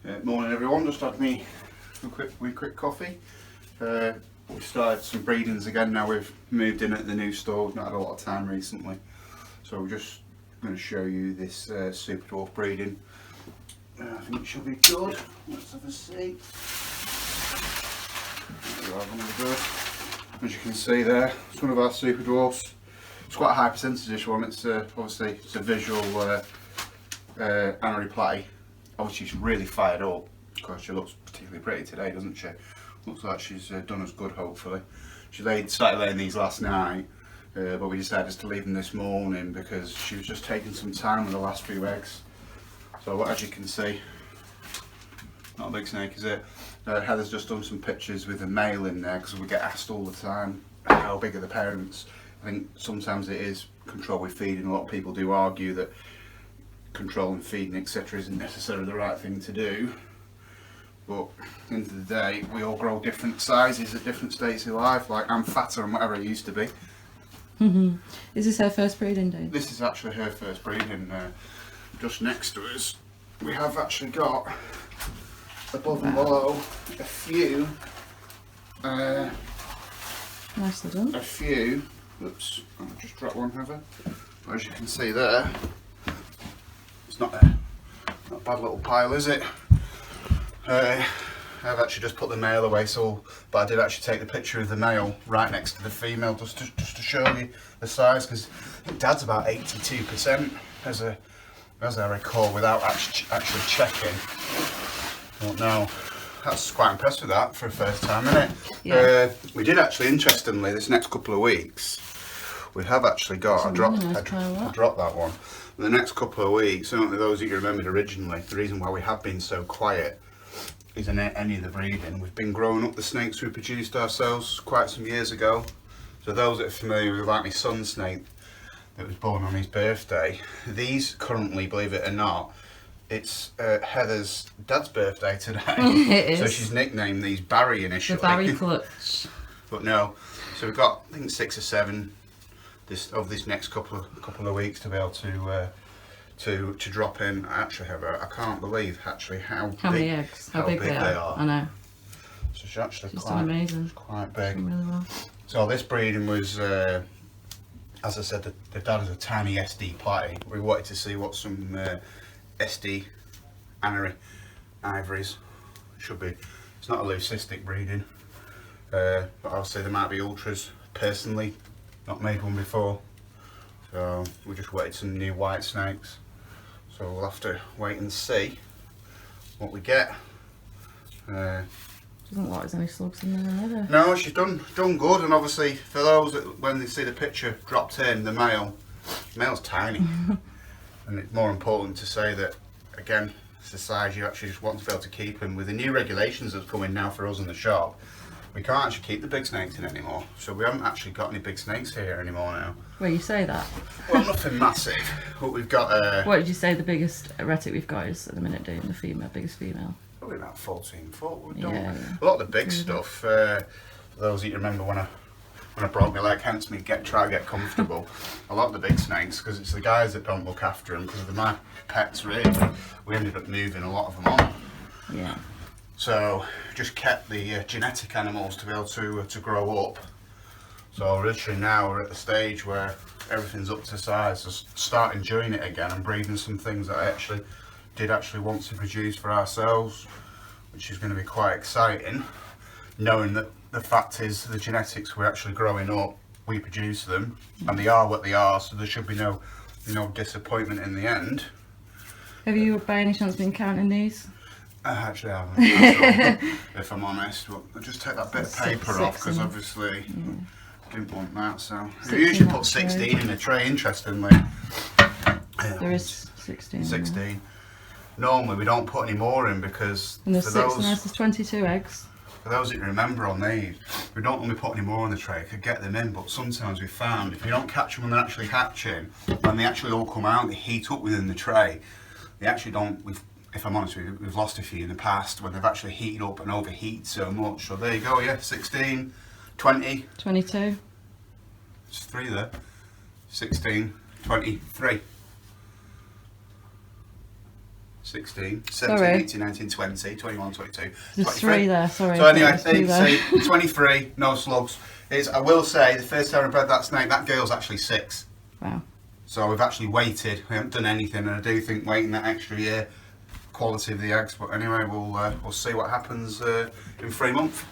Morning everyone, just had me a quick coffee. We've started some breedings again now. We've moved in at the new store. We've not had a lot of time recently, so we're just going to show you this Super Dward breeding. I think it should be good. Let's have a see. There we are, one of the good. As you can see there, it's one of our Super Dwarfs. It's quite a high percentage, this one. It's obviously it's a visual Anery Platy. Obviously she's really fired up because she looks particularly pretty today, doesn't she? Looks like she's done us good, hopefully. She started laying these last night, but we decided to leave them this morning because she was just taking some time with the last few eggs. So as you can see, not a big snake, is it? Heather's just done some pictures with a male in there because we get asked all the time how big are the parents. I think sometimes it is control with feeding. A lot of people do argue that controlling feeding etc isn't necessarily the right thing to do, but at the end of the day we all grow different sizes at different states of life. Like I'm fatter than whatever I used to be. Is this her first breeding day? This is actually her first breeding. Just next to us we have actually got above and below a few nicely done. a few oops, I'll just drop one, Heather. As you can see there, it's not a bad little pile, is it? I've actually just put the male away, but I did actually take the picture of the male right next to the female just to show you the size, because I think Dad's about 82% as I recall, without actually checking. But no, that's quite impressed with that for a first time, isn't it? Yeah. We did actually, interestingly, this next couple of weeks, we have actually got, I dropped that one. In the next couple of weeks, certainly those that you remembered originally, the reason why we have been so quiet is in any of the breeding. We've been growing up the snakes we produced ourselves quite some years ago. So those that are familiar with like my son's snake that was born on his birthday, these currently, believe it or not, it's Heather's dad's birthday today. It is. So she's nicknamed these Barry initially. The Barry clutch. But no, so we've got I think 6 or 7 this next couple of weeks to be able to drop in. Actually, Heather, I can't believe actually how many eggs, how big they are. I know. So she's actually she's done amazing. Quite big. She's done really well. So this breeding was, as I said, the dad is a tiny SD Platy. We wanted to see what some SD Anery ivories should be. It's not a leucistic breeding, but obviously there might be ultras. Personally, not made one before, so we just waited some new white snakes. So we'll have to wait and see what we get. Doesn't look like there's any slugs in there either. No, she's done good, and obviously for those that when they see the picture dropped in, the male's tiny, and it's more important to say that again it's the size you actually just want to be able to keep. And with the new regulations that's coming now for us in the shop, we can't actually keep the big snakes in anymore, so we haven't actually got any big snakes here anymore now. Well, you say that. Well, nothing massive, but we've got what did you say the biggest retic we've got is at the minute, doing the biggest female? Probably about 14 foot. We've done Yeah. a lot of the big stuff. For those that you remember when I broke my leg, hence me try to get comfortable. A lot of the big snakes, because it's the guys that don't look after them, because they're my pets really. We ended up moving a lot of them on. Yeah. So just kept the genetic animals to be able to grow up. So literally now we're at the stage where everything's up to size, just start enjoying it again and breeding some things that I did want to produce for ourselves, which is going to be quite exciting, knowing that the fact is the genetics we're actually growing up, we produce them, and they are what they are, so there should be no disappointment in the end. Have you by any chance been counting these? I actually haven't, if I'm honest. But I'll just take that bit of paper off, because obviously I didn't want that. So we usually put 16 in a tray, interestingly. There is 16. 16. Normally we don't put any more in, because and there's 6 and there's 22 eggs. For those that you remember on these, we don't normally put any more in the tray, could get them in, but sometimes we found if you don't catch them when they're actually hatching, when they actually all come out, they heat up within the tray. They actually don't, if I'm honest with you, we've lost a few in the past when they've actually heated up and overheat so much. So there you go, yeah, 16, 20. 22. There's 3 there. 16, 23. 16, 17, Sorry. 18, 19, 20, 21, 22, There's 23. 3 there, sorry. So anyway, There's 2 there you there. can see 23, no slugs. I will say, the first time I bred that snake, that girl's actually 6. Wow. So we've actually waited, we haven't done anything, and I do think waiting that extra year, quality of the eggs. But anyway, we'll see what happens in 3 months.